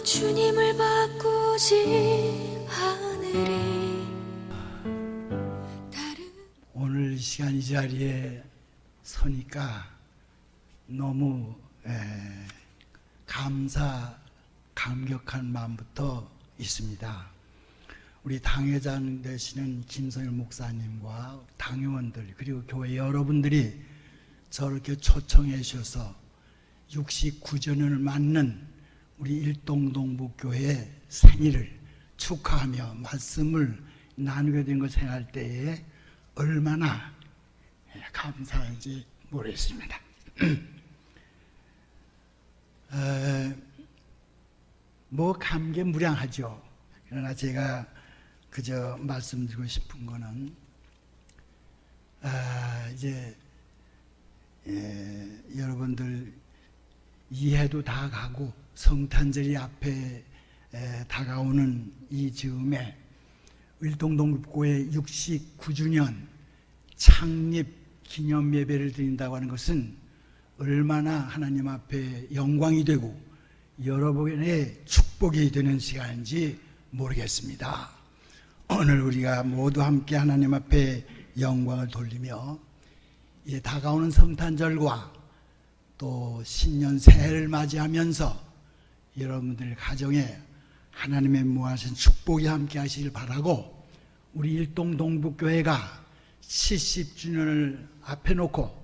주님을 바꾸지 않으리. 오늘 이 시간 이 자리에 서니까 너무 감격한 마음부터 있습니다. 우리 당회장 되시는 김성일 목사님과 당회원들 그리고 교회 여러분들이 저렇게 초청해 주셔서 69주년을 맞는 우리 일동동북교회 생일을 축하하며 말씀을 나누게 된 걸 생각할 때에 얼마나 감사한지 모르겠습니다. 뭐 감개무량하죠. 그러나 제가 그저 말씀드리고 싶은 거는 이제 여러분들 이해도 다 가고 성탄절이 앞에 다가오는 이 즈음에 일동동북교회 69주년 창립 기념 예배를 드린다고 하는 것은 얼마나 하나님 앞에 영광이 되고 여러분의 축복이 되는 시간인지 모르겠습니다. 오늘 우리가 모두 함께 하나님 앞에 영광을 돌리며 이제 다가오는 성탄절과 또 신년 새해를 맞이하면서 여러분들 가정에 하나님의 무한하신 축복이 함께 하시길 바라고 우리 일동동북교회가 70주년을 앞에 놓고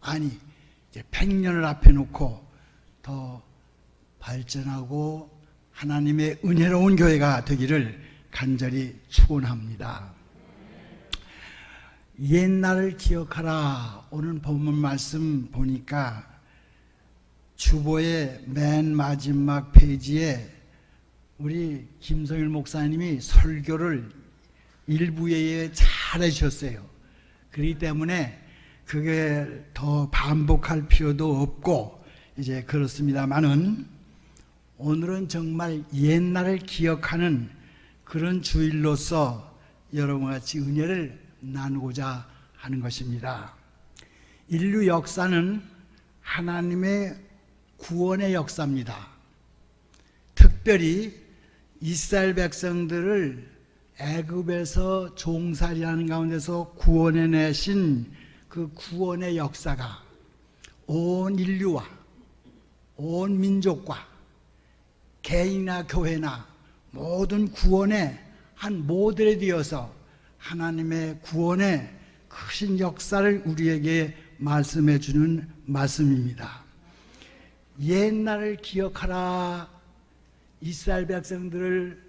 아니 이제 100년을 앞에 놓고 더 발전하고 하나님의 은혜로운 교회가 되기를 간절히 축원합니다. 옛날을 기억하라. 오늘 본문 말씀 보니까 주보의 맨 마지막 페이지에 우리 김성일 목사님이 설교를 일부에 잘 해주셨어요. 그렇기 때문에 그게 더 반복할 필요도 없고 이제 그렇습니다만은 오늘은 정말 옛날을 기억하는 그런 주일로서 여러분과 같이 은혜를 나누고자 하는 것입니다. 인류 역사는 하나님의 구원의 역사입니다. 특별히 이스라엘 백성들을 애굽에서 종살이하는 가운데서 구원해내신 그 구원의 역사가 온 인류와 온 민족과 개인이나 교회나 모든 구원의 한 모델이 되어서 하나님의 구원의 크신 역사를 우리에게 말씀해 주는 말씀입니다. 옛날을 기억하라. 이스라엘 백성들을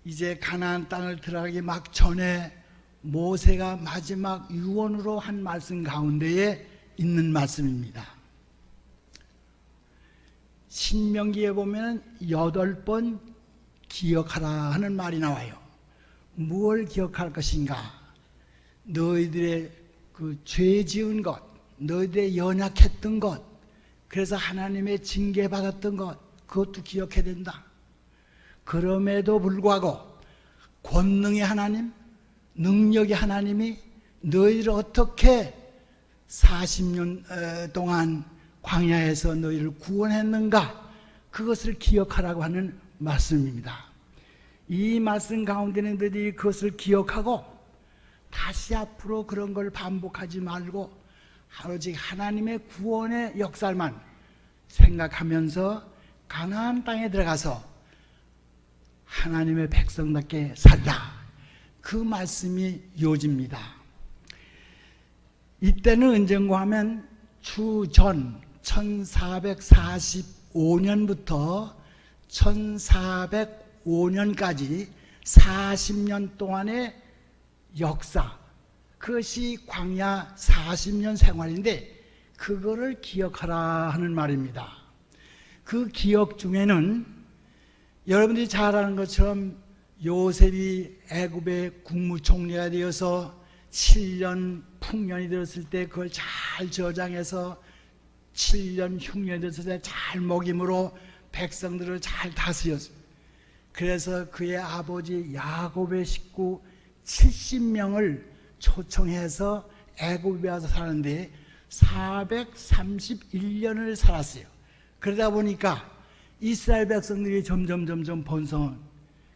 이제 가나안 땅을 들어가기 막 전에 모세가 마지막 유언으로 한 말씀 가운데에 있는 말씀입니다. 신명기에 보면 8번 기억하라 하는 말이 나와요. 무엇을 기억할 것인가? 너희들의 그 죄 지은 것, 너희들의 연약했던 것, 그래서 하나님의 징계받았던 것, 그것도 기억해야 된다. 그럼에도 불구하고 권능의 하나님, 능력의 하나님이 너희를 어떻게 40년 동안 광야에서 너희를 구원했는가, 그것을 기억하라고 하는 말씀입니다. 이 말씀 가운데는 너희들이 그것을 기억하고 다시 앞으로 그런 걸 반복하지 말고 오직 하나님의 구원의 역사만 생각하면서 가나안 땅에 들어가서 하나님의 백성답게 살라. 그 말씀이 요지입니다. 이때는 언젠가 하면 주전 1445년부터 1405년까지 40년 동안의 역사, 그것이 광야 40년 생활인데 그거를 기억하라 하는 말입니다. 그 기억 중에는 여러분들이 잘 아는 것처럼 요셉이 애굽의 국무총리가 되어서 7년 풍년이 들었을 때 그걸 잘 저장해서 7년 흉년이 들었을 때 잘 먹임으로 백성들을 잘 다스렸어요. 그래서 그의 아버지 야곱의 식구 70명을 초청해서 애굽에 와서 사는데 431년을 살았어요. 그러다 보니까 이스라엘 백성들이 점점 번성은,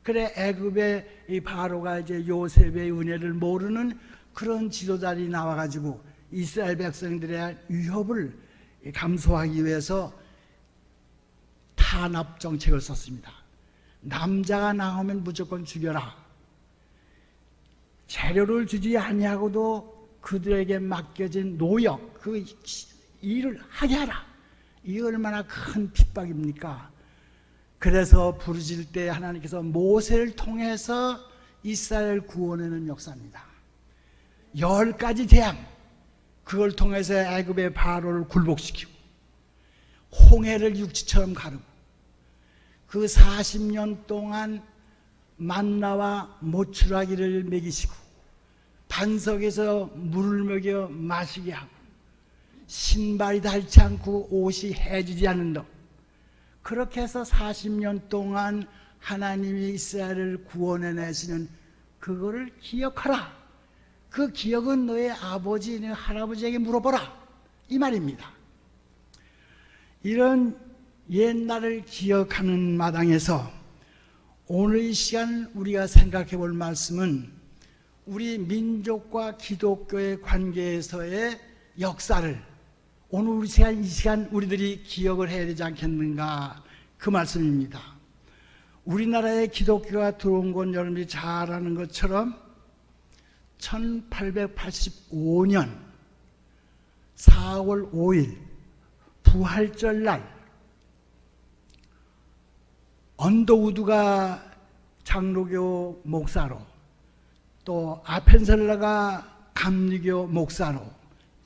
그래 애굽의 이 바로가 이제 요셉의 은혜를 모르는 그런 지도자들이 나와가지고 이스라엘 백성들의 위협을 감수하기 위해서 탄압 정책을 썼습니다. 남자가 나오면 무조건 죽여라. 재료를 주지 아니하고도 그들에게 맡겨진 노역, 그 일을 하게 하라. 이 얼마나 큰 핍박입니까? 그래서 부르짖을 때 하나님께서 모세를 통해서 이스라엘 구원하는 역사입니다. 10가지 재앙, 그걸 통해서 애굽의 바로를 굴복시키고 홍해를 육지처럼 가르고 그 40년 동안 만나와 모추라기를 먹이시고 반석에서 물을 먹여 마시게 하고 신발이 닳지 않고 옷이 해지지 않는 것, 그렇게 해서 40년 동안 하나님이 이스라엘을 구원해내시는 그거를 기억하라. 그 기억은 너의 아버지, 너의 할아버지에게 물어보라, 이 말입니다. 이런 옛날을 기억하는 마당에서 오늘 이 시간 우리가 생각해 볼 말씀은 우리 민족과 기독교의 관계에서의 역사를 오늘 이 시간 우리들이 기억을 해야 되지 않겠는가, 그 말씀입니다. 우리나라에 기독교가 들어온 건 여러분들이 잘 아는 것처럼 1885년 4월 5일 부활절 날 언더우드가 장로교 목사로, 또 아펜셀러가 감리교 목사로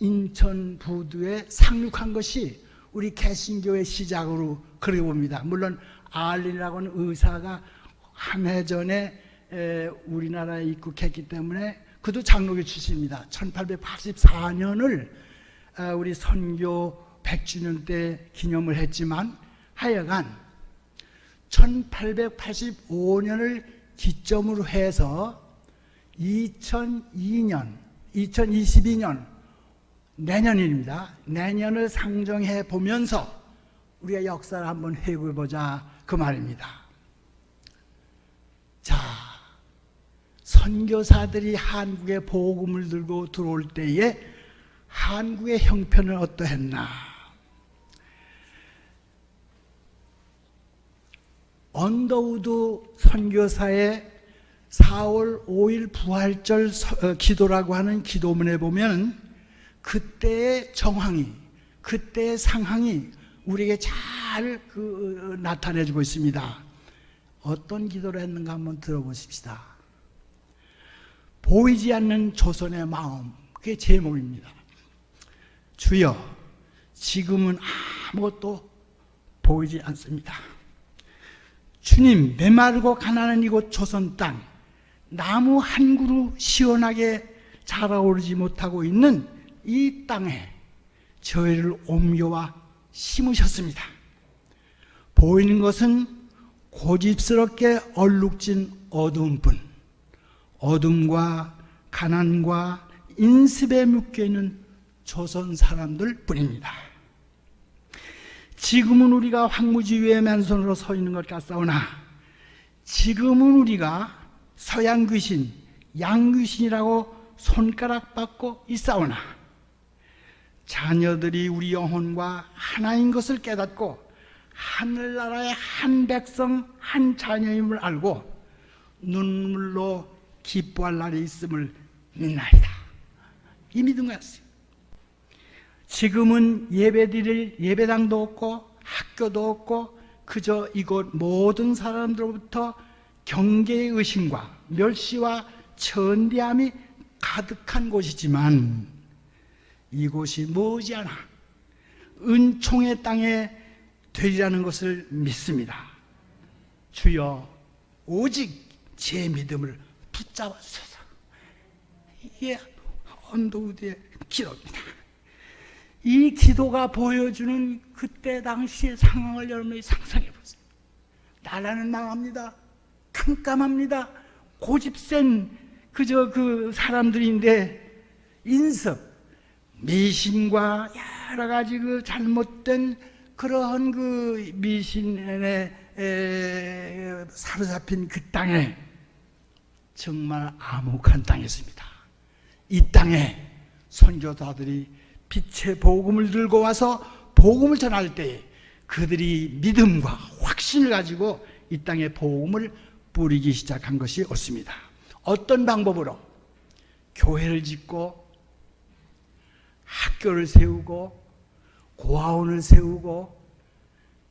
인천 부두에 상륙한 것이 우리 개신교의 시작으로 그려 봅니다. 물론 알린이라고 하는 의사가 한 해 전에 우리나라에 입국했기 때문에 그도 장로교 출신입니다. 1884년을 우리 선교 100주년 때 기념을 했지만 하여간 1885년을 기점으로 해서 2022년 내년입니다. 내년을 상정해 보면서 우리가 역사를 한번 회고해 보자, 그 말입니다. 자, 선교사들이 한국에 복음을 들고 들어올 때에 한국의 형편은 어떠했나? 언더우드 선교사의 4월 5일 부활절 기도라고 하는 기도문에 보면 그때의 정황이, 그때의 상황이 우리에게 잘 나타내주고 있습니다. 어떤 기도를 했는가 한번 들어보십시다. 보이지 않는 조선의 마음, 그게 제목입니다. 주여, 지금은 아무것도 보이지 않습니다. 주님, 메마르고 가난한 이곳 조선 땅, 나무 한 그루 시원하게 자라오르지 못하고 있는 이 땅에 저희를 옮겨와 심으셨습니다. 보이는 것은 고집스럽게 얼룩진 어두움뿐, 어둠과 가난과 인습에 묶여있는 조선 사람들 뿐입니다. 지금은 우리가 황무지 위에 맨손으로 서 있는 것 같사오나 지금은 우리가 서양 귀신, 양 귀신이라고 손가락 받고 있사오나 자녀들이 우리 영혼과 하나인 것을 깨닫고 하늘나라의 한 백성, 한 자녀임을 알고 눈물로 기뻐할 날이 있음을 믿나이다. 이 믿음 같습니다. 지금은 예배드릴 예배당도 없고 학교도 없고 그저 이곳 모든 사람들로부터 경계의 의심과 멸시와 천대함이 가득한 곳이지만 이곳이 머지않아 은총의 땅에 되리라는 것을 믿습니다. 주여, 오직 제 믿음을 붙잡아 주소서. 이게 언더우드의 기도입니다. 이 기도가 보여주는 그때 당시의 상황을 여러분이 상상해 보세요. 나라는 망합니다. 깜깜합니다. 고집센 그저 그 사람들인데 인습, 미신과 여러 가지 그 잘못된 그러한 그 미신에 사로잡힌 그 땅에 정말 암흑한 땅이었습니다. 이 땅에 선교사들이 빛의 복음을 들고 와서 복음을 전할 때 그들이 믿음과 확신을 가지고 이 땅에 복음을 뿌리기 시작한 것이 옳습니다. 어떤 방법으로? 교회를 짓고 학교를 세우고 고아원을 세우고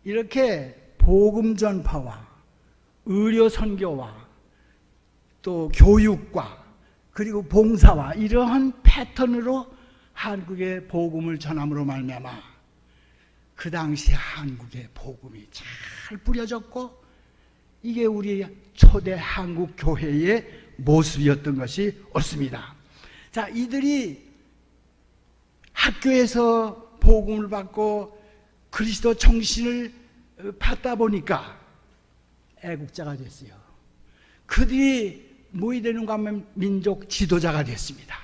이렇게 복음 전파와 의료 선교와 또 교육과 그리고 봉사와 이러한 패턴으로 한국의 복음을 전함으로 말미암아 그 당시 한국의 복음이 잘 뿌려졌고 이게 우리 초대 한국 교회의 모습이었던 것이 옳습니다. 자, 이들이 학교에서 복음을 받고 그리스도 정신을 받다 보니까 애국자가 됐어요. 그들이 뭐이 되는가 하면 민족 지도자가 됐습니다.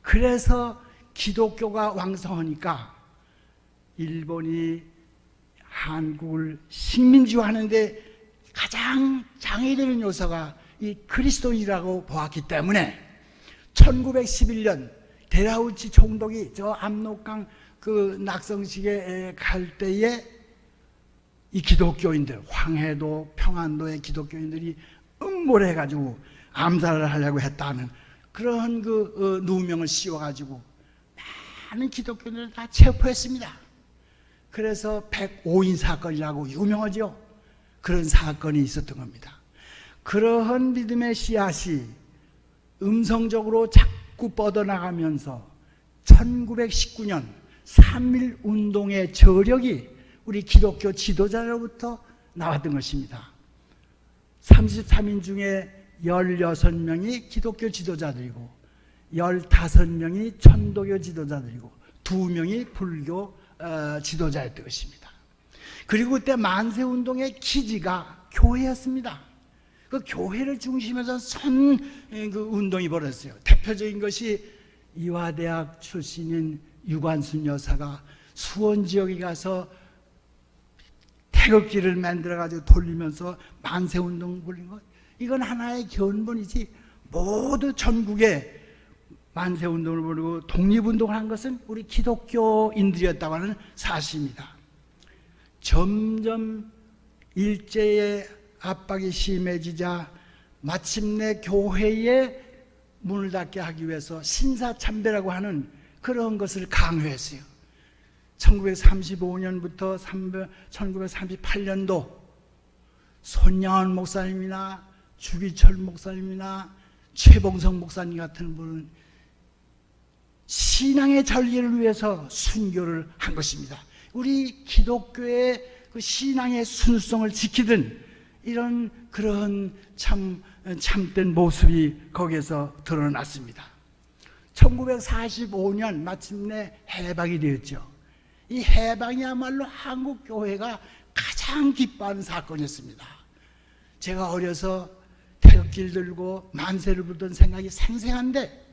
그래서 기독교가 왕성하니까 일본이 한국을 식민지화하는데 가장 장애되는 요소가 이 그리스도인이라고 보았기 때문에 1911년 데라우치 총독이 저 압록강 그 낙성식에 갈 때에 이 기독교인들, 황해도, 평안도의 기독교인들이 음모해가지고 암살을 하려고 했다는 그런 그 누명을 씌워가지고 많은 기독교인들을 다 체포했습니다. 그래서 105인 사건이라고 유명하죠. 그런 사건이 있었던 겁니다. 그러한 믿음의 씨앗이 음성적으로 자꾸 뻗어나가면서 1919년 3.1운동의 저력이 우리 기독교 지도자로부터 나왔던 것입니다. 33인 중에 16명이 기독교 지도자들이고 15명이 천도교 지도자들이고 2명이 불교 지도자였던 것입니다. 그리고 그때 만세운동의 기지가 교회였습니다. 그 교회를 중심에서 그 운동이 벌어졌어요. 대표적인 것이 이화대학 출신인 유관순 여사가 수원 지역에 가서 태극기를 만들어가지고 돌리면서 만세운동 벌린 것, 이건 하나의 견본이지 모두 전국에 만세운동을 벌이고 독립운동을 한 것은 우리 기독교인들이었다고 하는 사실입니다. 점점 일제의 압박이 심해지자 마침내 교회의 문을 닫게 하기 위해서 신사참배라고 하는 그런 것을 강요했어요. 1935년부터 1938년도 손양원 목사님이나 주기철 목사님이나 최봉성 목사님 같은 분은 신앙의 전리를 위해서 순교를 한 것입니다. 우리 기독교의 그 신앙의 순수성을 지키던 이런 그런 참된 모습이 거기에서 드러났습니다. 1945년 마침내 해방이 되었죠. 이 해방이야말로 한국 교회가 가장 기뻐하는 사건이었습니다. 제가 어려서 태극기를 들고 만세를 부르던 생각이 생생한데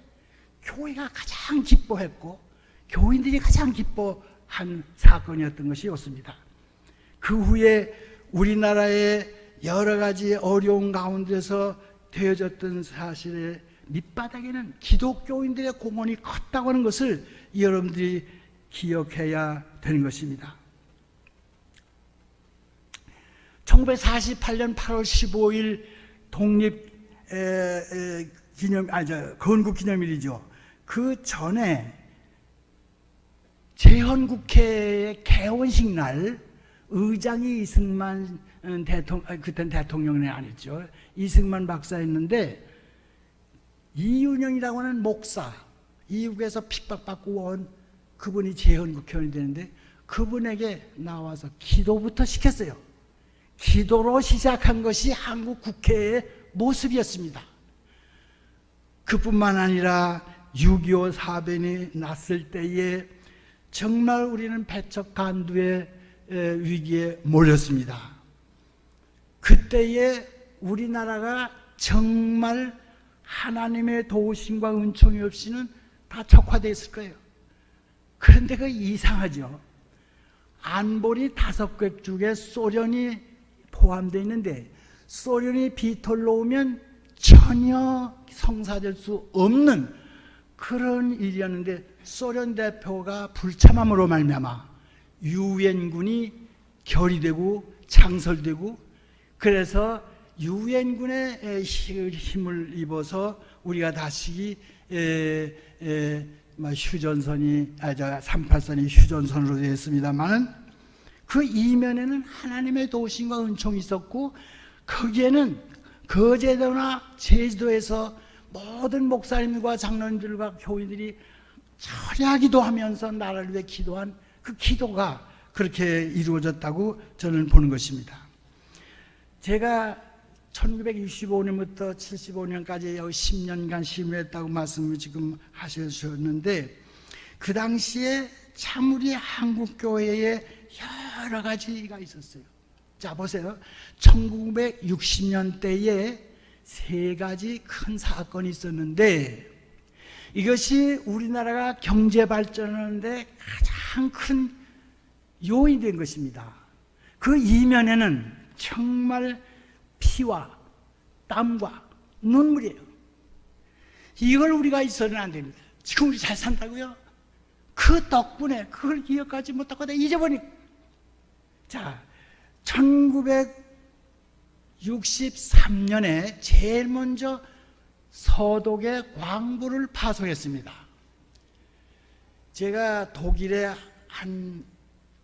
교회가 가장 기뻐했고 교인들이 가장 기뻐한 사건이었던 것이 었습니다. 그 후에 우리나라의 여러 가지 어려운 가운데서 되어졌던 사실의 밑바닥에는 기독교인들의 공헌이 컸다고 하는 것을 여러분들이 기억해야 되는 것입니다. 1948년 8월 15일 건국기념일이죠. 그 전에 재헌국회의 개원식 날 의장이 이승만 그때는 대통령이 아니었죠. 이승만 박사였는데 이윤영이라고 하는 목사, 이국에서 핍박받고 온 그분이 재헌국회의원이 되는데 그분에게 나와서 기도부터 시켰어요. 기도로 시작한 것이 한국 국회의 모습이었습니다. 그뿐만 아니라 6.25 사변이 났을 때에 정말 우리는 배척간두의 위기에 몰렸습니다. 그때에 우리나라가 정말 하나님의 도우심과 은총이 없이는 다 적화되어 있을 거예요. 그런데 그 이상하죠. 안보리 5개 중에 소련이 포함되어 있는데 소련이 비틀러 오면 전혀 성사될 수 없는 그런 일이었는데 소련 대표가 불참함으로 말미암아 유엔군이 결의되고 창설되고 그래서 유엔군의 힘을 입어서 우리가 다시 휴전선이 38선이 휴전선으로 되었습니다만 그 이면에는 하나님의 도우심과 은총이 있었고 거기에는 거제도나 제주도에서 모든 목사님과 장로님들과 교인들이 철야 기도하면서 나라를 위해 기도한 그 기도가 그렇게 이루어졌다고 저는 보는 것입니다. 제가 1965년부터 75년까지 10년간 심의했다고 말씀을 지금 하셨는데 그 당시에 참 우리 한국교회에 여러 가지가 있었어요. 자 보세요. 1960년대에 3가지 큰 사건이 있었는데 이것이 우리나라가 경제 발전하는데 가장 큰 요인이 된 것입니다. 그 이면에는 정말 피와 땀과 눈물이에요. 이걸 우리가 있어서는 안 됩니다. 지금 우리 잘 산다고요? 그 덕분에 그걸 기억하지 못하고 다 잊어버리고. 자, 1963년에 제일 먼저 서독에 광부를 파송했습니다. 제가 독일에 한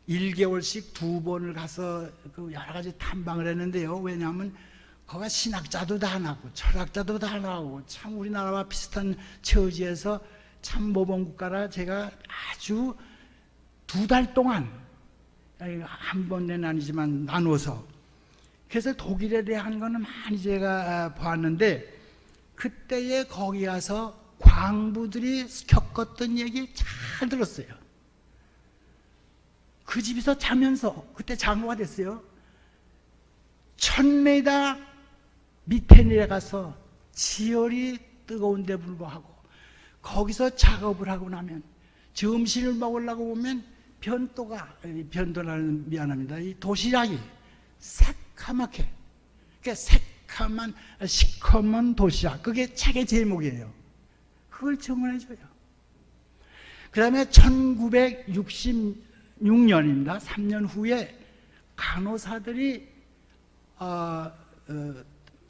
1개월씩 2번을 가서 그 여러 가지 탐방을 했는데요. 왜냐하면 거기가 신학자도 다 나고 철학자도 다 나오고 참 우리나라와 비슷한 처지에서 참 모범국가라 제가 아주 2달 동안 한 번은 아니지만 나누어서 그래서 독일에 대한 거는 많이 제가 보았는데 그때에 거기 가서 광부들이 겪었던 얘기 잘 들었어요. 그 집에서 자면서 그때 장로가 됐어요. 1000m 밑에 내려가서 지열이 뜨거운데 불구하고 거기서 작업을 하고 나면 점심을 먹으려고 보면 변도라는 미안합니다. 이 도시락이 새카맣게 그러니까 새카만 시커먼 도시락 그게 책의 제목이에요. 그걸 정원해줘요. 그 다음에 1966년입니다. 3년 후에 간호사들이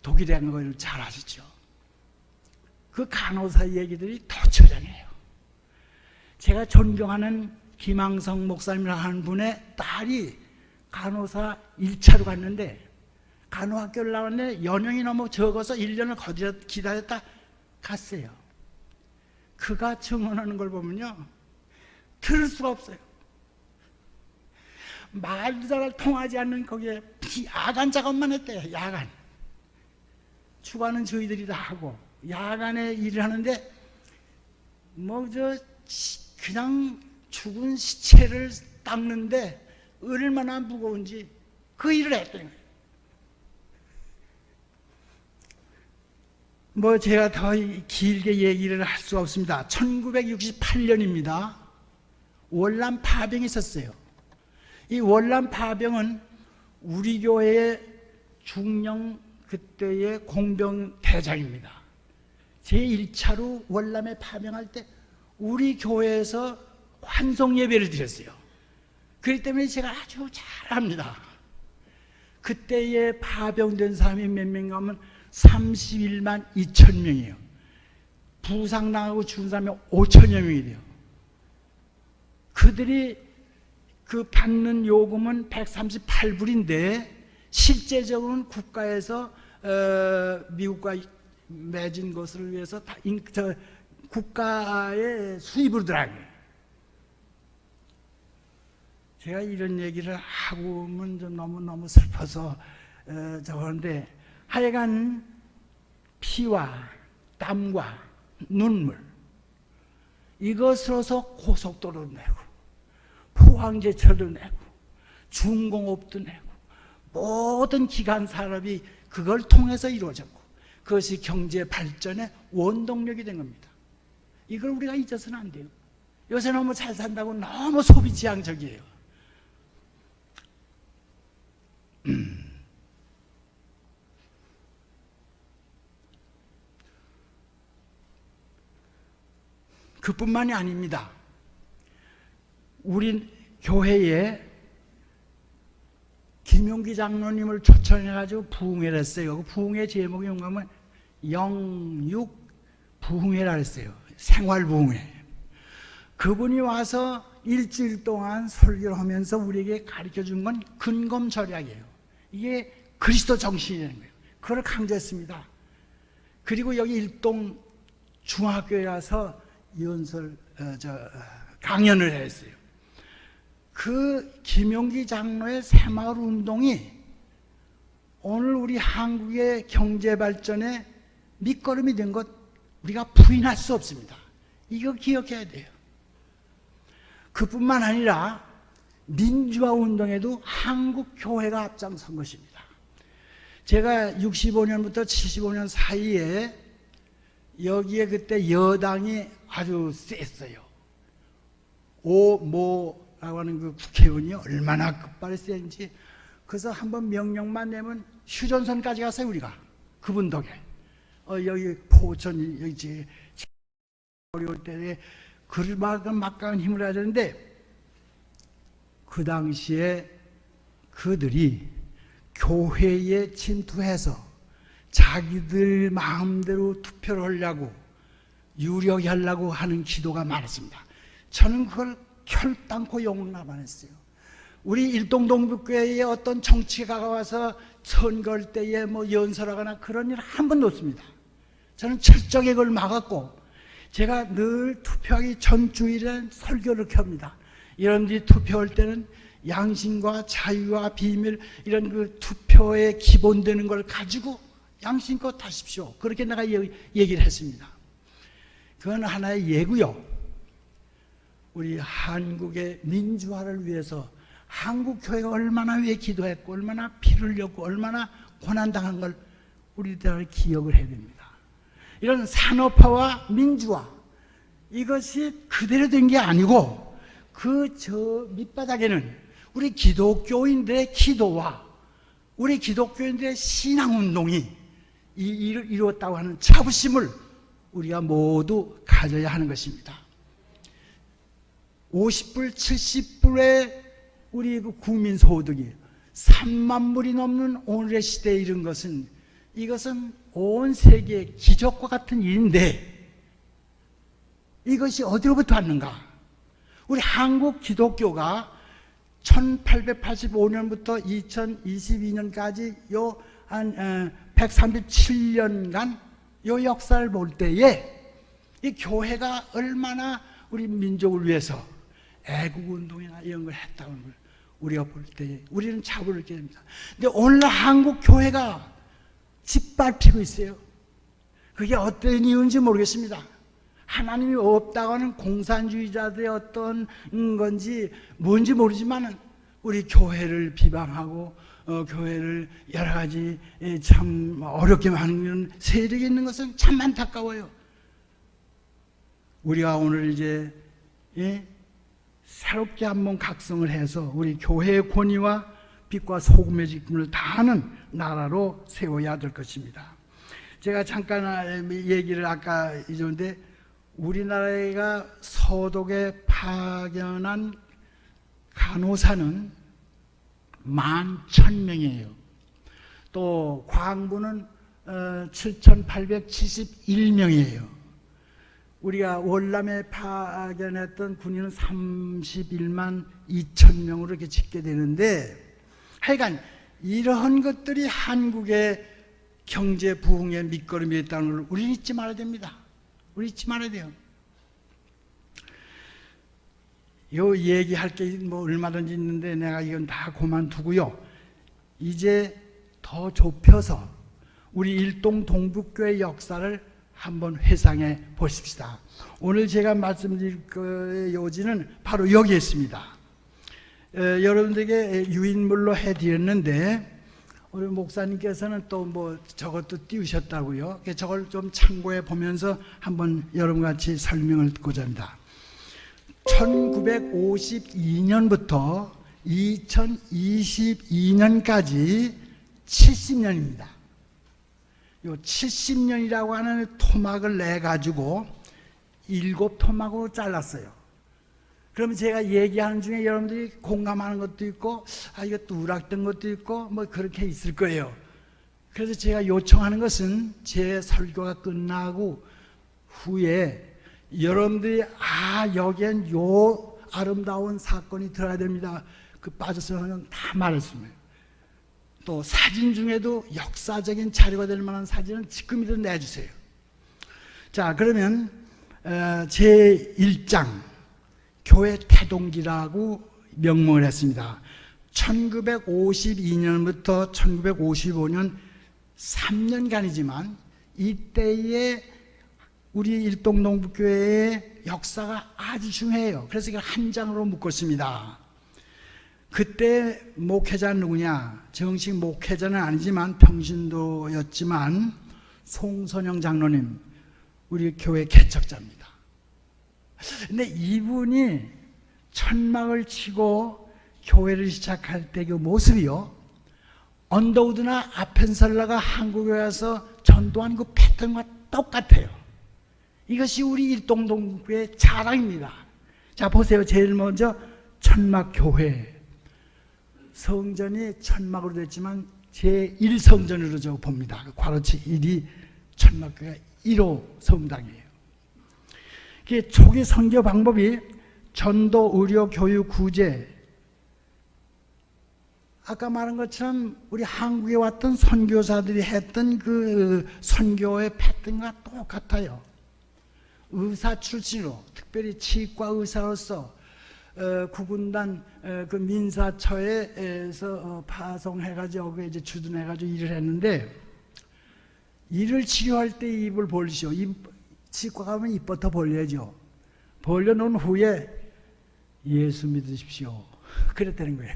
독일에 간 걸 잘 아시죠? 그 간호사 얘기들이 더 처량해요. 제가 존경하는 김항성 목사님이라는 한 분의 딸이 간호사 1차로 갔는데 간호학교를 나왔는데 연령이 너무 적어서 1년을 기다렸다 갔어요. 그가 증언하는 걸 보면요 들을 수가 없어요. 말도 잘 통하지 않는 거기에 야간 작업만 했대요. 야간 주간은 저희들이 다 하고 야간에 일을 하는데 그냥 죽은 시체를 닦는데 얼마나 무거운지 그 일을 했대요. 제가 더 길게 얘기를 할 수가 없습니다. 1968년입니다. 월남 파병이 있었어요. 이 월남 파병은 우리 교회의 중령 그때의 공병 대장입니다. 제1차로 월남에 파병할 때 우리 교회에서 환송 예배를 드렸어요. 그렇기 때문에 제가 아주 잘 압니다. 그때에 파병된 사람이 몇 명인가 하면 31만 2천 명이에요. 부상당하고 죽은 사람이 5천여 명이 돼요. 그들이 그 받는 요금은 138불인데 실제적으로는 국가에서 미국과 맺은 것을 위해서 국가의 수입으로 들어가요. 제가 이런 얘기를 하고는 좀 너무 슬퍼서 저러는데 하여간 피와 땀과 눈물 이것으로서 고속도로도 내고 포항제철도 내고 중공업도 내고 모든 기관 산업이 그걸 통해서 이루어졌고 그것이 경제 발전의 원동력이 된 겁니다. 이걸 우리가 잊어서는 안 돼요. 요새 너무 잘 산다고 너무 소비 지향적이에요. 그뿐만이 아닙니다. 우리 교회에 김용기 장로님을 초청해가지고 부흥회를 했어요. 그 부흥회 제목이 뭔가면 영육 부흥회라 했어요. 생활부흥회. 그분이 와서 일주일 동안 설교를 하면서 우리에게 가르쳐준 건 근검절약이에요. 이게 그리스도 정신이라는 거예요. 그걸 강조했습니다. 그리고 여기 일동 중학교에 와서 강연을 했어요. 그 김용기 장로의 새마을 운동이 오늘 우리 한국의 경제 발전에 밑거름이 된 것 우리가 부인할 수 없습니다. 이거 기억해야 돼요. 그뿐만 아니라 민주화 운동에도 한국 교회가 앞장선 것입니다. 제가 65년부터 75년 사이에 여기에 그때 여당이 아주 셌어요. 오모라고 하는 그 국회의원이 얼마나 끝발이 센지. 그래서 한번 명령만 내면 휴전선까지 갔어요. 우리가 그분 덕에. 여기 포천 여기 어려울 때에 그를 막강한 힘을 해야 되는데, 그 당시에 그들이 교회에 침투해서 자기들 마음대로 투표를 하려고 유력히 하려고 하는 기도가 많았습니다. 저는 그걸 결단코 용납 안 했어요. 우리 일동동북교회에 어떤 정치가가 와서 선거할 때에 뭐 연설하거나 그런 일 한 번도 없습니다. 저는 철저하게 그걸 막았고, 제가 늘 투표하기 전 주일에 설교를 켭니다. 여러분들이 투표할 때는 양심과 자유와 비밀, 이런 그 투표에 기본되는 걸 가지고 양심껏 하십시오. 그렇게 내가 얘기를 했습니다. 그건 하나의 예고요. 우리 한국의 민주화를 위해서 한국 교회가 얼마나 왜 기도했고, 얼마나 피를 흘렸고, 얼마나 고난당한 걸 우리들 기억을 해야 됩니다. 이런 산업화와 민주화, 이것이 그대로 된 게 아니고 그 저 밑바닥에는 우리 기독교인들의 기도와 우리 기독교인들의 신앙운동이 이루었다고 하는 자부심을 우리가 모두 가져야 하는 것입니다. 50불, 70불의 우리 그 국민소득이 3만 불이 넘는 오늘의 시대에 이른 것은, 이것은 온 세계의 기적과 같은 일인데, 이것이 어디로부터 왔는가? 우리 한국 기독교가 1885년부터 2022년까지 요 한 137년간 요 역사를 볼 때에 이 교회가 얼마나 우리 민족을 위해서 애국운동이나 이런 걸 했다는 걸 우리가 볼 때 우리는 자부를 느끼게 됩니다. 근데 오늘 한국 교회가 짓밟히고 있어요. 그게 어떤 이유인지 모르겠습니다. 하나님이 없다고 하는 공산주의자들의 어떤 건지 뭔지 모르지만 우리 교회를 비방하고 교회를 여러 가지 참 어렵게 하는 세력이 있는 것은 참 안타까워요. 우리가 오늘 이제 새롭게 한번 각성을 해서 우리 교회의 권위와 빛과 소금의 직분을 다하는 나라로 세워야 될 것입니다. 제가 잠깐 얘기를 아까 잊었는데, 우리나라가 서독에 파견한 간호사는 11,000명이에요. 또 광부는 7,871명이에요. 우리가 월남에 파견했던 군인은 31만 2천 명으로 이렇게 짓게 되는데, 하여간 이러한 것들이 한국의 경제 부흥의 밑거름이 있다는 걸 우리는 잊지 말아야 됩니다. 우리 잊지 말아야 돼요. 요 얘기할 게 뭐 얼마든지 있는데 내가 이건 다 그만두고요. 이제 더 좁혀서 우리 일동 동북교회 역사를 한번 회상해 보십시다. 오늘 제가 말씀드릴 그 요지는 바로 여기에 있습니다. 여러분들에게 유인물로 해드렸는데, 우리 목사님께서는 또 뭐 저것도 띄우셨다고요. 저걸 좀 참고해 보면서 한번 여러분과 같이 설명을 듣고자 합니다. 1952년부터 2022년까지 70년입니다. 요 70년이라고 하는 토막을 내 가지고 7토막으로 잘랐어요. 그러면 제가 얘기하는 중에 여러분들이 공감하는 것도 있고, 이것도 우락된 것도 있고, 뭐 그렇게 있을 거예요. 그래서 제가 요청하는 것은 제 설교가 끝나고 후에 여러분들이 여기엔 요 아름다운 사건이 들어야 됩니다. 그 빠졌으면 다 말했습니다. 또 사진 중에도 역사적인 자료가 될 만한 사진은 지금이라도 내주세요. 자, 그러면 제1장 교회 태동기라고 명명을 했습니다. 1952년부터 1955년 3년간이지만 이때의 우리 일동동북교회의 역사가 아주 중요해요. 그래서 이걸 한 장으로 묶었습니다. 그때 목회자는 누구냐? 정식 목회자는 아니지만 평신도였지만 송선영 장로님, 우리 교회 개척자입니다. 근데 이분이 천막을 치고 교회를 시작할 때 그 모습이요, 언더우드나 아펜설러가 한국에 와서 전도한 그 패턴과 똑같아요. 이것이 우리 일동동교회의 자랑입니다. 자, 보세요. 제일 먼저 천막교회. 성전이 천막으로 됐지만 제1성전으로 저 봅니다. 괄호치 1이 천막교회 1호 성당이에요. 초기 선교 방법이 전도, 의료, 교육, 구제. 아까 말한 것처럼 우리 한국에 왔던 선교사들이 했던 그 선교의 패턴과 똑같아요. 의사 출신으로, 특별히 치과 의사로서 구군단 그 민사처에서 파송해가지고 여기에 이제 주둔해가지고 일을 했는데, 이를 치료할 때 입을 벌리시오. 치과 가면 입부터 벌려야죠. 벌려놓은 후에 예수 믿으십시오. 그랬다는 거예요.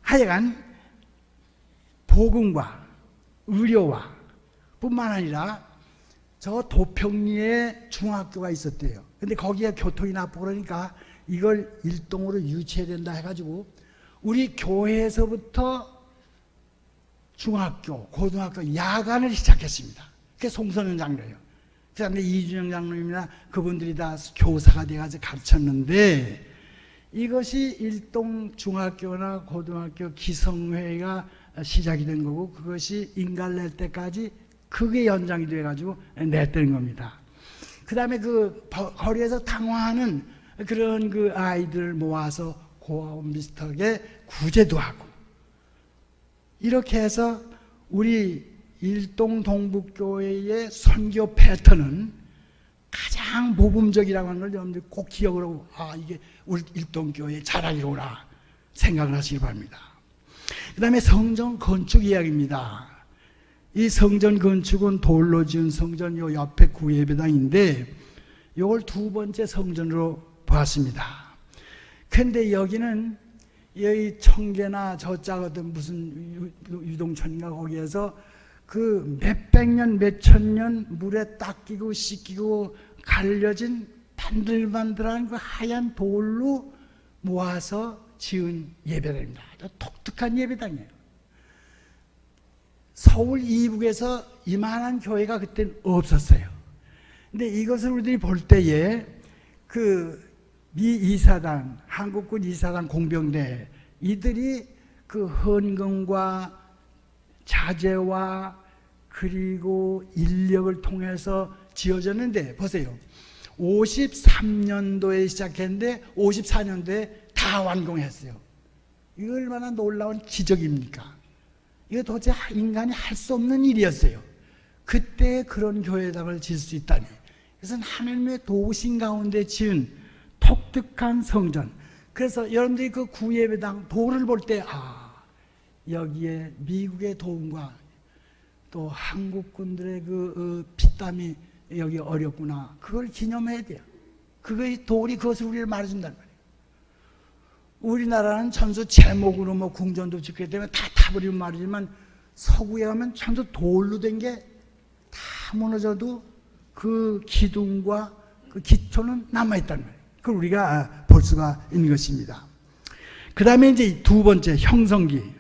하여간 복음과 의료와 뿐만 아니라 저 도평리에 중학교가 있었대요. 근데 거기에 교통이 나쁘고 그러니까 이걸 일동으로 유치해야 된다 해가지고 우리 교회에서부터 중학교, 고등학교 야간을 시작했습니다. 그게 송선영 장로예요. 그 다음에 이준영 장로님이나 그분들이 다 교사가 돼가지고 가르쳤는데, 이것이 일동 중학교나 고등학교 기성회가 시작이 된 거고, 그것이 인가를 낼 때까지 그게 연장이 돼가지고 냈다는 겁니다. 그 다음에 그 거리에서 당화하는 그런 그 아이들 모아서 고아원 비슷하게 구제도 하고, 이렇게 해서 우리 일동 동북교회의 선교 패턴은 가장 모범적이라고 하는 걸 여러분들 꼭 기억을 하고, 이게 우리 일동교회의 자랑이로구나 생각을 하시기 바랍니다. 그 다음에 성전 건축 이야기입니다. 이 성전 건축은 돌로 지은 성전, 요 옆에 구예배당인데 이걸 두 번째 성전으로 보았습니다. 근데 여기는 여기 청계나 저짝어든 무슨 유동천인가 거기에서 그 몇백 년, 몇천 년 물에 닦이고 씻기고 갈려진 반들반들한 그 하얀 돌로 모아서 지은 예배당입니다. 독특한 예배당이에요. 서울 이북에서 이만한 교회가 그때는 없었어요. 근데 이것을 우리들이 볼 때에 그 미 이사단, 한국군 이사단 공병대, 이들이 그 헌금과 자재와 그리고 인력을 통해서 지어졌는데, 보세요. 53년도에 시작했는데 54년도에 다 완공했어요. 이거 얼마나 놀라운 기적입니까? 이거 도대체 인간이 할 수 없는 일이었어요. 그때 그런 교회당을 지을 수 있다니. 그것은 하나님의 도우신 가운데 지은 독특한 성전. 그래서 여러분들이 그 구예배당 돌을 볼 때 여기에 미국의 도움과 또 한국군들의 그 피땀이 여기 어렵구나, 그걸 기념해야 돼요. 그거의 돌이 그것을 우리를 말해준단 말이에요. 우리나라는 천수 제목으로 뭐 궁전도 짓게 되면 다 타버리면 말이지만, 서구에 가면 천수 돌로 된 게 다 무너져도 그 기둥과 그 기초는 남아있단 말이에요. 그걸 우리가 볼 볼 수가 있는 것입니다. 그 다음에 이제 두 번째 형성기.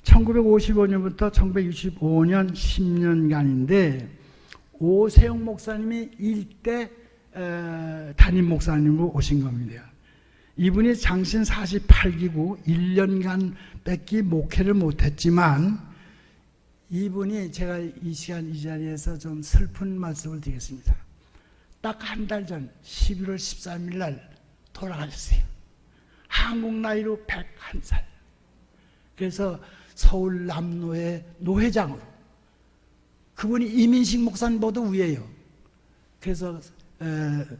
1955년부터 1965년 10년간인데 오세영 목사님이 일대 담임 목사님으로 오신 겁니다. 이분이 장신 48기고 1년간 뺏기 목회를 못했지만 이분이 제가 이 시간 이 자리에서 좀 슬픈 말씀을 드리겠습니다. 딱 한 달 전 11월 13일 날 돌아가셨어요. 한국 나이로 101살. 그래서 서울 남노회 노회장으로, 그분이 이민식 목사님보다 위에요. 그래서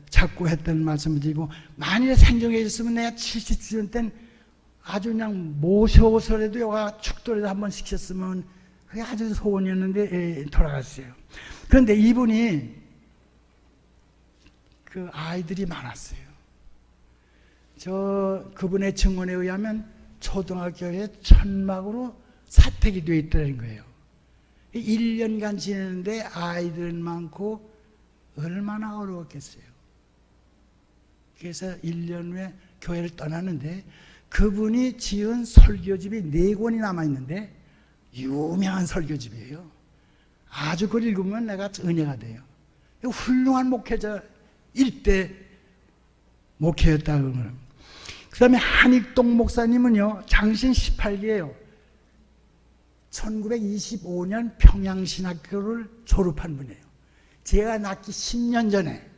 자꾸 했던 말씀을 드리고, 만일에 생존해 있었으면 내가 77년 땐 아주 그냥 모셔서라도 여가 축도라도 한번 시켰으면 그게 아주 소원이었는데 돌아갔어요. 그런데 이분이 그 아이들이 많았어요. 그분의 증언에 의하면 초등학교에 천막으로 사택이 되어 있다는 거예요. 1년간 지내는데 아이들 많고 얼마나 어려웠겠어요. 그래서 1년 후에 교회를 떠나는데 그분이 지은 설교집이 4권이 남아있는데 유명한 설교집이에요. 아주 그걸 읽으면 내가 은혜가 돼요. 훌륭한 목회자, 일대 목회였다고 그러면. 그 다음에 한익동 목사님은요, 장신 18기예요. 1925년 평양신학교를 졸업한 분이에요. 제가 낳기 10년 전에.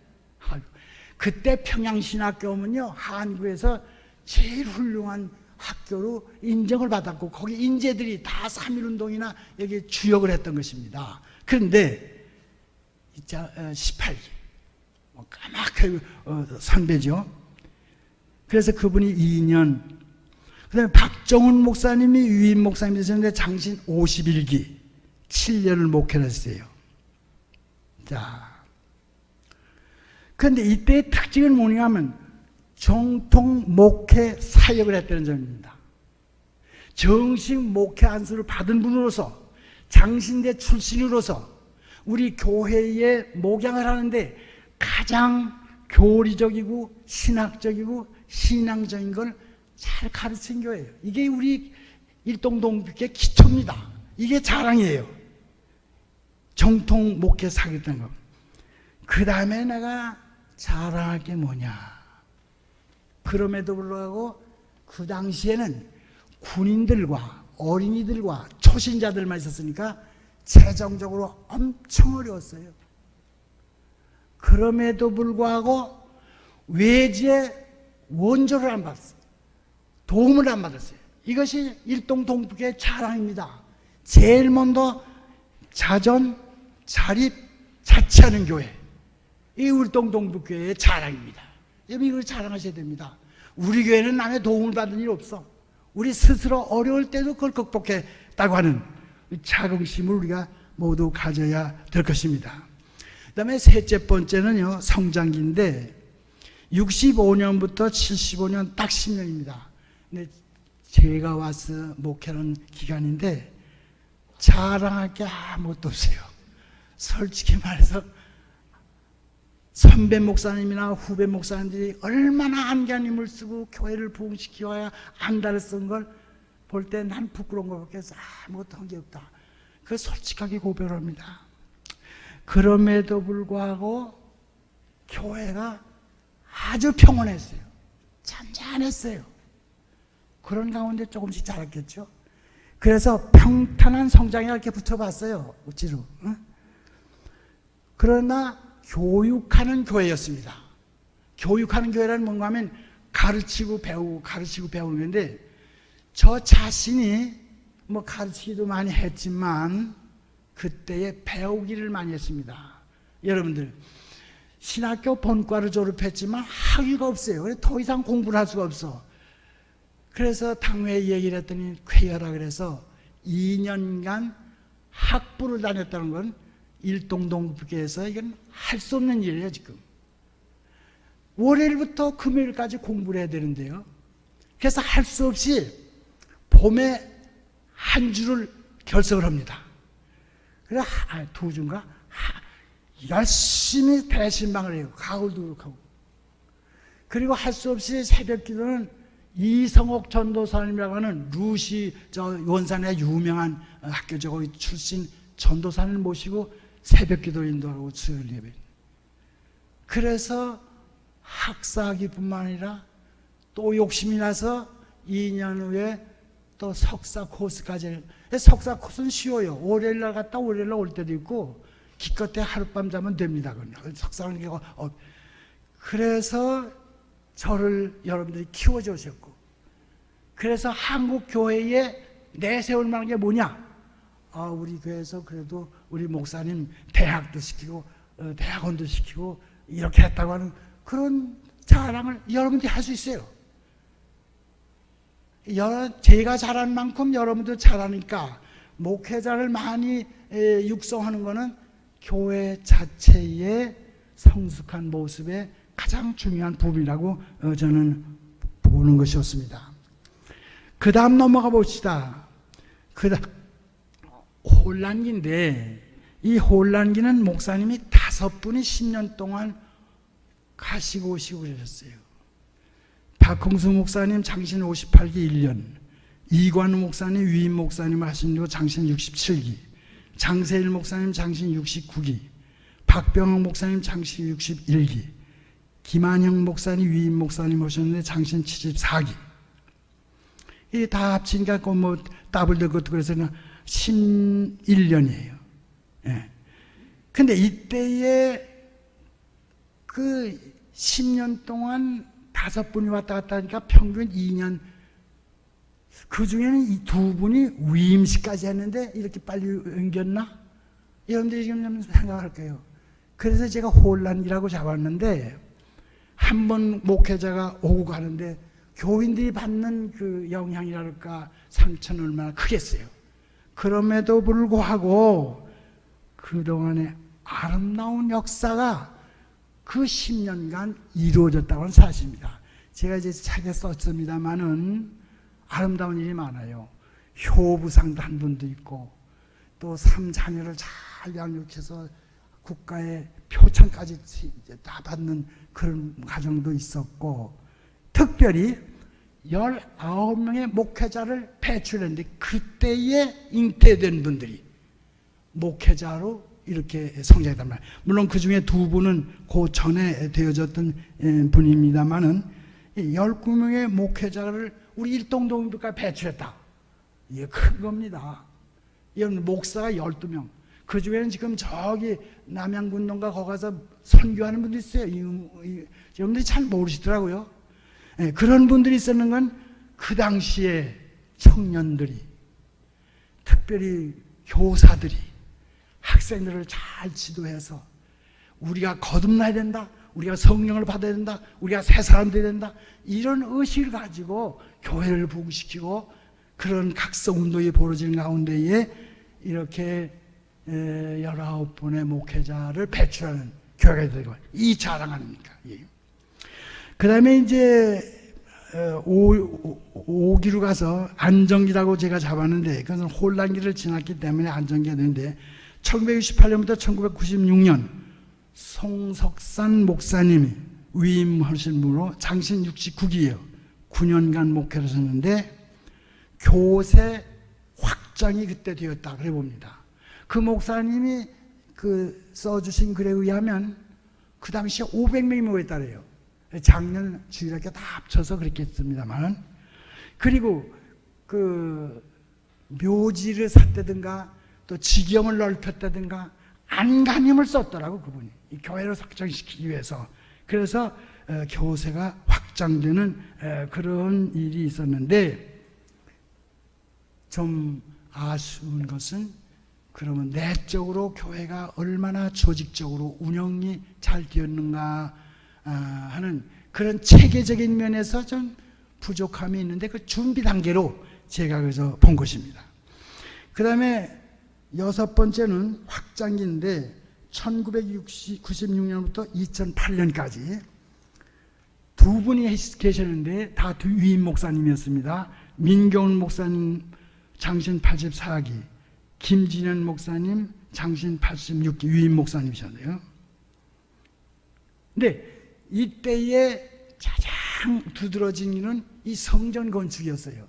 그때 평양신학교면요, 한국에서 제일 훌륭한 학교로 인정을 받았고, 거기 인재들이 다 3.1운동이나 여기 주역을 했던 것입니다. 그런데 18기 까맣게 선배죠. 그래서 그분이 2년, 그 다음에 박정훈 목사님이 유임 목사님이 되셨는데 장신 51기 7년을 목회를 했어요. 자, 그런데 이때의 특징은 뭐냐면 정통 목회 사역을 했다는 점입니다. 정식 목회 안수를 받은 분으로서, 장신대 출신으로서 우리 교회에 목양을 하는데 가장 교리적이고 신학적이고 신앙적인 걸 잘 가르친 교회예요. 이게 우리 일동동북의 기초입니다. 이게 자랑이에요. 정통 목회 사겠다는 거. 그 다음에 내가 자랑할 게 뭐냐. 그럼에도 불구하고 그 당시에는 군인들과 어린이들과 초신자들만 있었으니까 재정적으로 엄청 어려웠어요. 그럼에도 불구하고 외지의 원조를 안 받았어요. 도움을 안 받았어요. 이것이 일동동북의 자랑입니다. 제일 먼저 자전, 자립, 자치하는 교회. 이 일동동북교회의 자랑입니다. 이걸 자랑하셔야 됩니다. 우리 교회는 남의 도움을 받은 일 없어. 우리 스스로 어려울 때도 그걸 극복했다고 하는 자긍심을 우리가 모두 가져야 될 것입니다. 그 다음에 셋째 번째는요, 성장기인데 65년부터 75년 딱 10년입니다. 근데 제가 와서 목회하는 기간인데 자랑할 게 아무것도 없어요. 솔직히 말해서 선배 목사님이나 후배 목사님들이 얼마나 안간힘을 쓰고 교회를 부흥시켜야 안달을 쓴 걸 볼 때 난 부끄러운 것밖에 아무것도 한 게 없다. 그걸 솔직하게 고백을 합니다. 그럼에도 불구하고 교회가 아주 평온했어요. 잔잔했어요. 그런 가운데 조금씩 자랐겠죠. 그래서 평탄한 성장이라 이렇게 붙여봤어요. 우찌로. 응? 그러나 교육하는 교회였습니다. 교육하는 교회라는 뭔가 하면 가르치고 배우고 가르치고 배우는 건데, 저 자신이 뭐 가르치기도 많이 했지만 그때에 배우기를 많이 했습니다. 여러분들 신학교 본과를 졸업했지만 학위가 없어요. 그래서 더 이상 공부를 할 수가 없어. 그래서 당회에 얘기를 했더니 쾌하라 그래서 2년간 학부를 다녔다는 건 일동동북교에서 이건 할 수 없는 일이에요. 지금 월요일부터 금요일까지 공부를 해야 되는데요. 그래서 할 수 없이 봄에 한 주를 결석을 합니다. 그래 2주인가 열심히 대신방을 해요. 가을도 그렇고. 그리고 할 수 없이 새벽 기도는 이성옥 전도사님이라고 하는 루시 원산의 유명한 학교적 출신 전도사님을 모시고 새벽 기도 인도하고 수요일 예배. 그래서 학사학위뿐만 아니라 또 욕심이 나서 2년 후에 또 석사 코스까지. 석사 코스는 쉬워요. 월요일 날 갔다 월요일 날 올 때도 있고 기껏해 하룻밤 자면 됩니다. 석사는 그래서 저를 여러분들이 키워주셨고, 그래서 한국 교회에 내세울 만한 게 뭐냐? 우리 교회에서 그래도 우리 목사님 대학도 시키고 대학원도 시키고 이렇게 했다고 하는 그런 자랑을 여러분들이 할 수 있어요. 제가 잘한 만큼 여러분도 잘하니까 목회자를 많이 육성하는 것은 교회 자체의 성숙한 모습의 가장 중요한 부분이라고 저는 보는 것이었습니다. 그 다음 넘어가 봅시다. 그 다음 혼란기인데, 이 혼란기는 목사님이 5분이 10년 동안 가시고 오시고 그러셨어요. 박홍수 목사님 장신 58기 1년, 이관우 목사님 위임 목사님 하신 거 장신 67기, 장세일 목사님 장신 69기, 박병학 목사님 장신 61기, 김한영 목사님 위임 목사님 오셨는데 장신 74기. 이게 다 합치니까 뭐 더블 될 것도 그래서 11년이에요. 예. 근데 이때에 그 10년 동안 5분이 왔다 갔다 하니까 평균 2년, 그 중에는 이 2분이 위임식까지 했는데 이렇게 빨리 옮겼나? 여러분들이 지금 생각할 거예요. 그래서 제가 혼란이라고 잡았는데, 한 번 목회자가 오고 가는데 교인들이 받는 그 영향이랄까 상처는 얼마나 크겠어요. 그럼에도 불구하고 그동안의 아름다운 역사가 그 10년간 이루어졌다고 하는 사실입니다. 제가 이제 책에 썼습니다만은 아름다운 일이 많아요. 효부상도 한 분도 있고, 또 3자녀를 잘 양육해서 국가의 표창까지 다 받는 그런 가정도 있었고, 특별히 19명의 목회자를 배출했는데 그때에 잉태된 분들이 목회자로 이렇게 성장했단 말이에요. 물론 그 중에 2분은 그 전에 되어졌던 분입니다만은 19명의 목회자를 우리 일동동부까지 배출했다. 이게 큰 겁니다. 이건 목사가 12명. 그 중에는 지금 저기 남양군동가 거기 가서 선교하는 분도 있어요. 여러분들이 잘 모르시더라고요. 네, 그런 분들이 있었는 건 그 당시에 청년들이, 특별히 교사들이 학생들을 잘 지도해서 우리가 거듭나야 된다, 우리가 성령을 받아야 된다, 우리가 새 사람 되어야 된다, 이런 의식을 가지고 교회를 부흥시키고 그런 각성운동이 벌어지는 가운데에 이렇게 19분의 목회자를 배출하는 교회가 되고, 이 자랑 아닙니까? 그 다음에 이제 5기로 가서 안정기라고 제가 잡았는데, 그것은 혼란기를 지났기 때문에 안정기가 되는데, 1968년부터 1996년 송석산 목사님이 위임하신 분으로 장신 69기예요. 9년간 목회를 하셨는데 교세 확장이 그때 되었다 그래 봅니다. 그 목사님이 그 써주신 글에 의하면 그 당시에 500명이 모였다래요. 작년 주일학교 다 합쳐서 그렇게 했습니다만, 그리고 그 묘지를 샀다든가 또 지경을 넓혔다든가 안간힘을 썼더라고 그분이, 이 교회를 확장시키기 위해서. 그래서 교세가 확장되는 그런 일이 있었는데, 좀 아쉬운 것은 그러면 내적으로 교회가 얼마나 조직적으로 운영이 잘 되었는가 하는 그런 체계적인 면에서 좀 부족함이 있는데, 그 준비 단계로 제가 그래서 본 것입니다. 그 다음에 6번째는 확장기인데 1996년부터 2008년까지 2분이 계셨는데 다 위임 목사님이었습니다. 민경훈 목사님 장신 84기, 김진현 목사님 장신 86기 위임 목사님이셨네요. 근데 이때에 가장 두드러진 일은 이 성전 건축이었어요.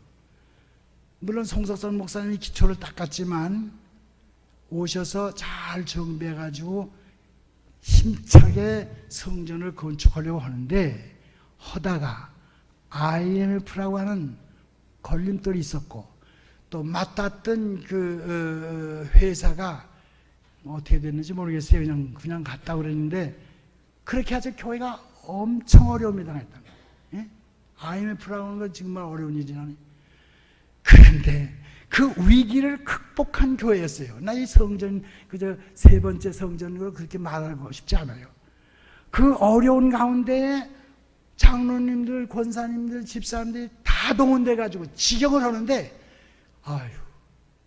물론 송석선 목사님이 기초를 닦았지만 오셔서 잘 정비해가지고 힘차게 성전을 건축하려고 하는데 하다가 IMF라고 하는 걸림돌이 있었고 또 맡았던 그 회사가 어떻게 됐는지 모르겠어요. 그냥 갔다 그랬는데 그렇게 해서 교회가 엄청 어려움에 당했다. 예? IMF라고 하는 건 정말 어려운 일이라니. 그런데 그 위기를 극복한 교회였어요. 나 이 성전 그저 세 번째 성전으로 그렇게 말하고 싶지 않아요. 그 어려운 가운데 장로님들, 권사님들, 집사람들이 다 동원돼 가지고 지경을 하는데, 아유,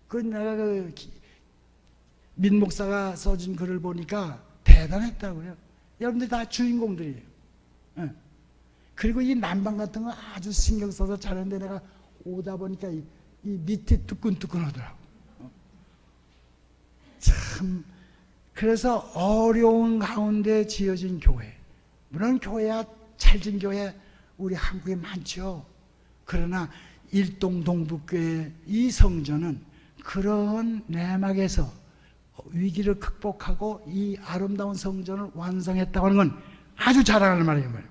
그 내가 민 목사가 써준 글을 보니까 대단했다고요. 여러분들 다 주인공들이에요. 예. 그리고 이 난방 같은 거 아주 신경 써서 잘했는데 내가 오다 보니까 이 밑에 뜨끈뜨끈하더라고. 참, 그래서 어려운 가운데 지어진 교회. 물론 교회야 잘진 교회 우리 한국에 많죠. 그러나 일동 동북교회 이 성전은 그런 내막에서 위기를 극복하고 이 아름다운 성전을 완성했다고 하는 건 아주 자랑하는 말이에요.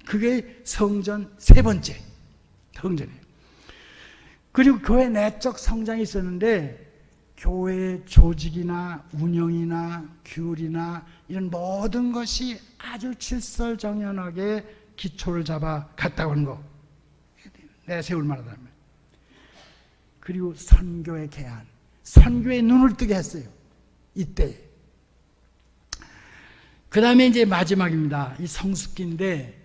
그게 성전 세 번째 성전이에요. 그리고 교회 내적 성장이 있었는데 교회 조직이나 운영이나 규율이나 이런 모든 것이 아주 칠설정연하게 기초를 잡아 갔다고 하는 거 내세울 만하다면. 그리고 선교의 개안, 선교에 눈을 뜨게 했어요. 이때. 그 다음에 이제 마지막입니다. 이 성숙기인데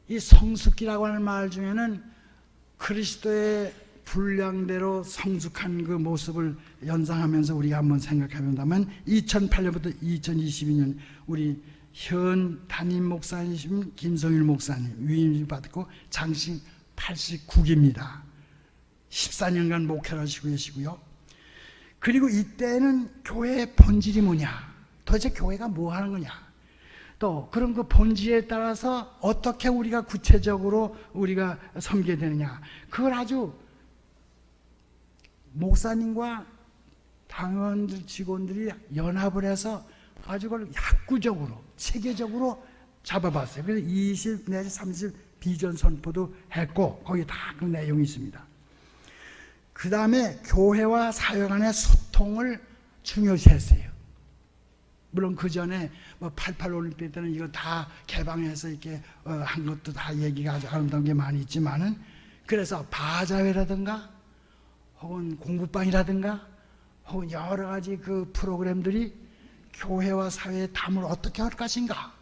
이 성숙기라고 하는 말 중에는 그리스도의 분량대로 성숙한 그 모습을 연상하면서 우리가 한번 생각해 본다면 2008년부터 2022년 우리 현 담임 목사님 김성일 목사님 위임 받고 장신 89기입니다. 14년간 목회를 하시고 계시고요. 그리고 이때는 교회의 본질이 뭐냐, 도대체 교회가 뭐 하는 거냐, 또 그런 그 본질에 따라서 어떻게 우리가 구체적으로 우리가 섬겨야 되느냐, 그걸 아주 목사님과 당원들 직원들이 연합을 해서 아주 그걸 학구적으로 체계적으로 잡아봤어요. 그래서 20 내지 30 비전 선포도 했고 거기 다 그 내용이 있습니다. 그 다음에 교회와 사회 간의 소통을 중요시했어요. 물론 그 전에 뭐 88 올림픽 때는 이거 다 개방해서 이렇게 한 것도 다 얘기가 아주 아름다운 게 많이 있지만은, 그래서 바자회라든가 혹은 공부방이라든가 혹은 여러 가지 그 프로그램들이 교회와 사회의 담을 어떻게 할 것인가,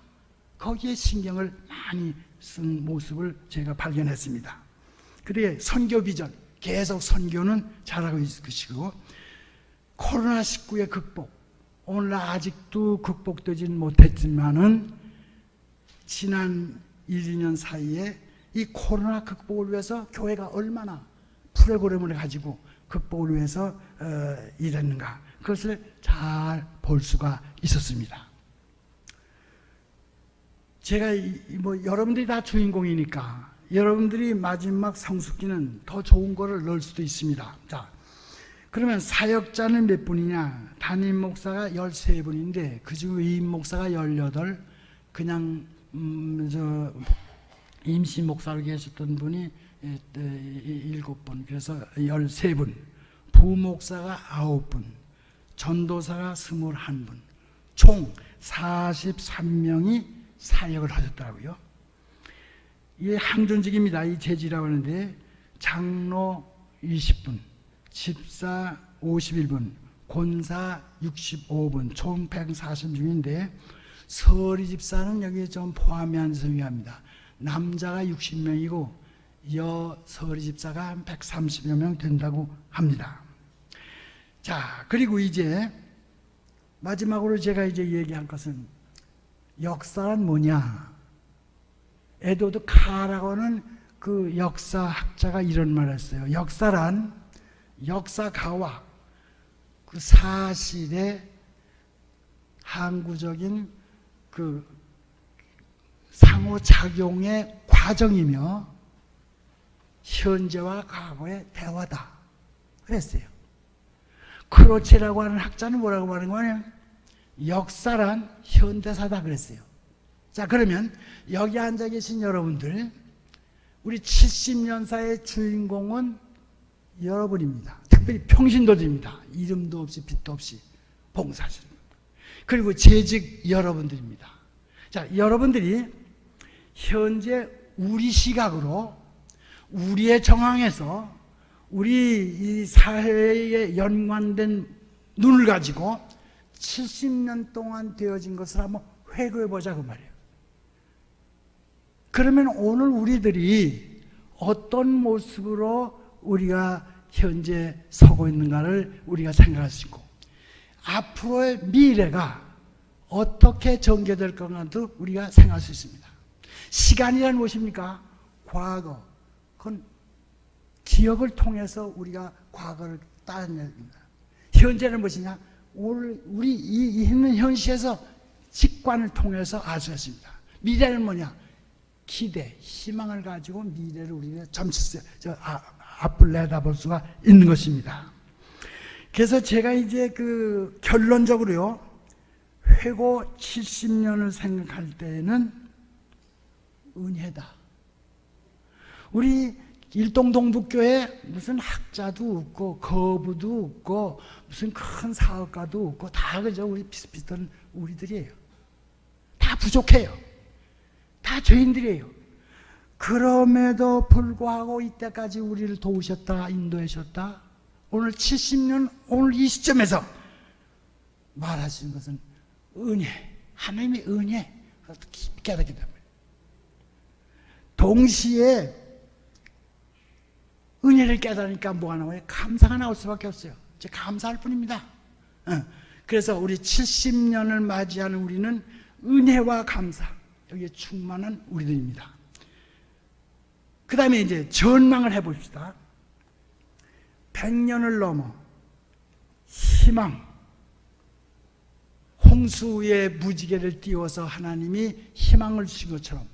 거기에 신경을 많이 쓴 모습을 제가 발견했습니다. 그리고 선교 비전, 계속 선교는 잘하고 있으시고, 코로나19의 극복, 오늘날 아직도 극복되지는 못했지만은 지난 1, 2년 사이에 이 코로나 극복을 위해서 교회가 얼마나 프로그램을 가지고 극복을 위해서 일했는가, 그것을 잘 볼 수가 있었습니다. 제가 뭐 여러분들이 다 주인공이니까 여러분들이 마지막 성숙기는 더 좋은 거를 넣을 수도 있습니다. 자, 그러면 사역자는 몇 분이냐? 담임 목사가 13분인데 그중 위임 목사가 18, 그냥 임시 목사로 계셨던 분이 7분, 그래서 13분, 부목사가 9분, 전도사가 21분, 총 43명이 사역을 하셨더라고요. 이게 항전직입니다. 이 제지라고 하는데 장로 20분, 집사 51분, 권사 65분, 총 140명인데 서리 집사는 여기에 좀 포함이 안 돼서 위합니다. 남자가 60명이고 여 서리 집사가 한 130여 명 된다고 합니다. 자, 그리고 이제 마지막으로 제가 이제 얘기할 것은 역사란 뭐냐? 에드워드 카라고 하는 그 역사학자가 이런 말을 했어요. 역사란 역사가와 그 사실의 항구적인 그 상호작용의 과정이며 현재와 과거의 대화다 그랬어요. 크로체라고 하는 학자는 뭐라고 말하는 거냐면 역사란 현대사다 그랬어요. 자, 그러면 여기 앉아 계신 여러분들, 우리 70년사의 주인공은 여러분입니다. 특별히 평신도들입니다. 이름도 없이 빛도 없이 봉사하시는 겁니다. 그리고 재직 여러분들입니다. 자, 여러분들이 현재 우리 시각으로 우리의 정황에서 우리 이 사회에 연관된 눈을 가지고 70년 동안 되어진 것을 한번 회고해 보자 그 말이에요. 그러면 오늘 우리들이 어떤 모습으로 우리가 현재 서고 있는가를 우리가 생각할 수 있고, 앞으로의 미래가 어떻게 전개될 건가도 우리가 생각할 수 있습니다. 시간이란 무엇입니까? 과거. 그건 기억을 통해서 우리가 과거를 따내야 됩니다. 현재는 무엇이냐? 오늘 우리 이 있는 현실에서 직관을 통해서 알 수 있습니다. 미래는 뭐냐? 기대, 희망을 가지고 미래를 우리가 앞을 내다볼 수가 있는 것입니다. 그래서 제가 이제 그 결론적으로요, 회고 70년을 생각할 때에는 은혜다. 우리 일동동북교회 무슨 학자도 없고 거부도 없고 무슨 큰 사업가도 없고 다 그저 우리 비슷비슷한 우리들이에요. 다 부족해요. 다 죄인들이에요. 그럼에도 불구하고 이때까지 우리를 도우셨다, 인도하셨다. 오늘 70년, 오늘 이 시점에서 말하시는 것은 은혜, 하나님의 은혜, 그것도 깊이 깨닫게 됩니다. 동시에 은혜를 깨달으니까 뭐가 나와요? 감사가 나올 수밖에 없어요. 이제 감사할 뿐입니다. 그래서 우리 70년을 맞이하는 우리는 은혜와 감사, 여기에 충만한 우리들입니다. 그 다음에 이제 전망을 해봅시다. 100년을 넘어 희망, 홍수의 무지개를 띄워서 하나님이 희망을 주신 것처럼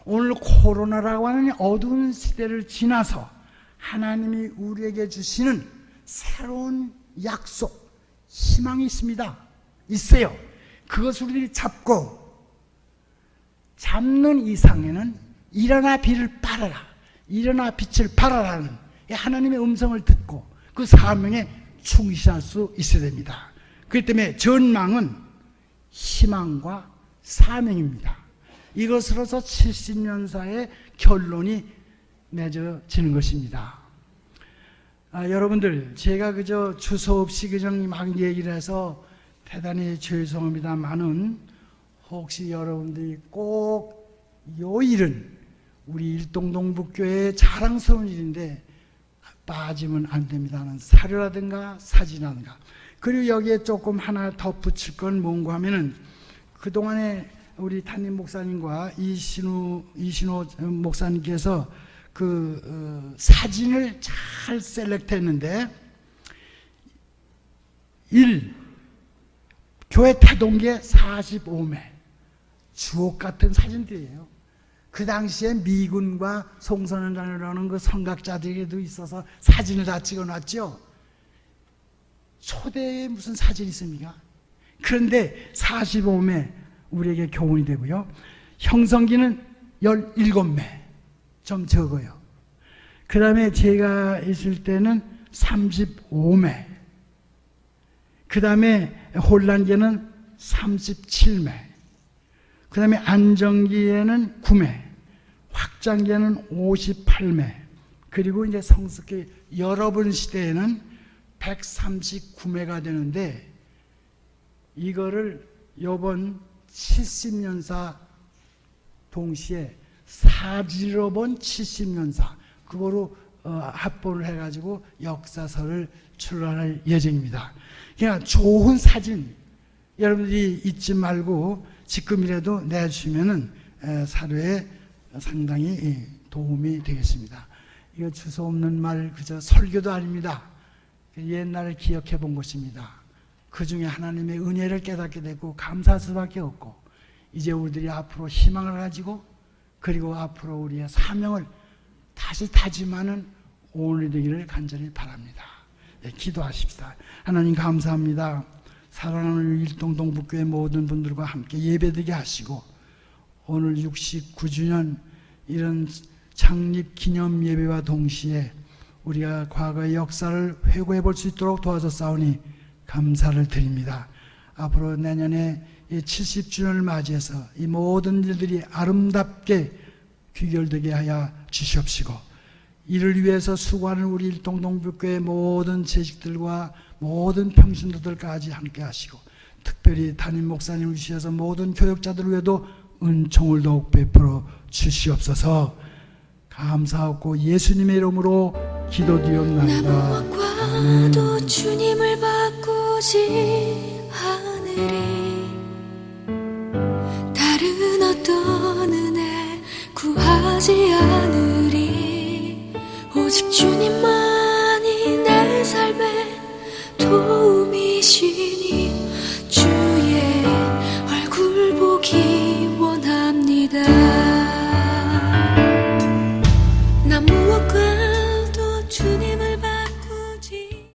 오늘 코로나라고 하는 어두운 시대를 지나서 하나님이 우리에게 주시는 새로운 약속, 희망이 있습니다. 있어요. 그것을 우리들이 잡는 이상에는 일어나 비를 빨아라, 일어나 빛을 발하라는 하나님의 음성을 듣고 그 사명에 충실할 수 있어야 됩니다. 그렇기 때문에 전망은 희망과 사명입니다. 이것으로서 70년사의 결론이 맺어지는 것입니다. 여러분들, 제가 그저 주소 없이 그냥 막 얘기를 해서 대단히 죄송합니다만은 혹시 여러분들이 꼭 요 일은 우리 일동동북교회의 자랑스러운 일인데 빠지면 안 됩니다는 사료라든가 사진이라든가, 그리고 여기에 조금 하나 덧붙일 건 뭔가 하면은 그동안에 우리 담임 목사님과 이신호 목사님께서 사진을 잘 셀렉트 했는데 1. 교회 태동기에 45매 주옥 같은 사진들이에요. 그 당시에 미군과 송선현장이라는 그 선각자들에게도 있어서 사진을 다 찍어놨죠. 초대에 무슨 사진이 있습니까? 그런데 45매 우리에게 교훈이 되고요. 형성기는 17매, 좀 적어요. 그 다음에 제가 있을 때는 35매, 그 다음에 혼란기에는 37매, 그 다음에 안정기에는 9매, 확장기에는 58매, 그리고 이제 성숙기 여러분 시대에는 139매가 되는데, 이거를 요번 70년사 동시에 사지로 본 70년사 그거로 합본을 해가지고 역사서를 출간할 예정입니다. 그냥 좋은 사진 여러분들이 잊지 말고 지금이라도 내주시면은 사료에 상당히 도움이 되겠습니다. 이거 주소 없는 말 그저 설교도 아닙니다. 옛날을 기억해 본 것입니다. 그 중에 하나님의 은혜를 깨닫게 되고 감사할 수밖에 없고, 이제 우리들이 앞으로 희망을 가지고 그리고 앞으로 우리의 사명을 다시 다짐하는 오늘이 되기를 간절히 바랍니다. 네, 기도하십시다. 하나님 감사합니다. 사랑하는 일동동북교회 모든 분들과 함께 예배드리게 하시고 오늘 69주년 이런 창립 기념 예배와 동시에 우리가 과거의 역사를 회고해 볼 수 있도록 도와줬사오니 감사를 드립니다. 앞으로 내년에 70주년을 맞이해서 이 모든 일들이 아름답게 귀결되게 하여 주시옵시고 이를 위해서 수고하는 우리 일동동북교회 모든 재직들과 모든 평신도들까지 함께 하시고 특별히 담임 목사님을 주셔서 모든 교역자들 외에도 은총을 더욱 베풀어 주시옵소서. 감사하고 예수님의 이름으로 기도드리옵나이다. 나무와과도 주님을 바꾸지 않으리. 다른 어떤 은혜 구하지 않으리. 오직 주님만이 내 삶의 도움이시니 주의 얼굴 보기 원합니다. 나 무엇과도 주님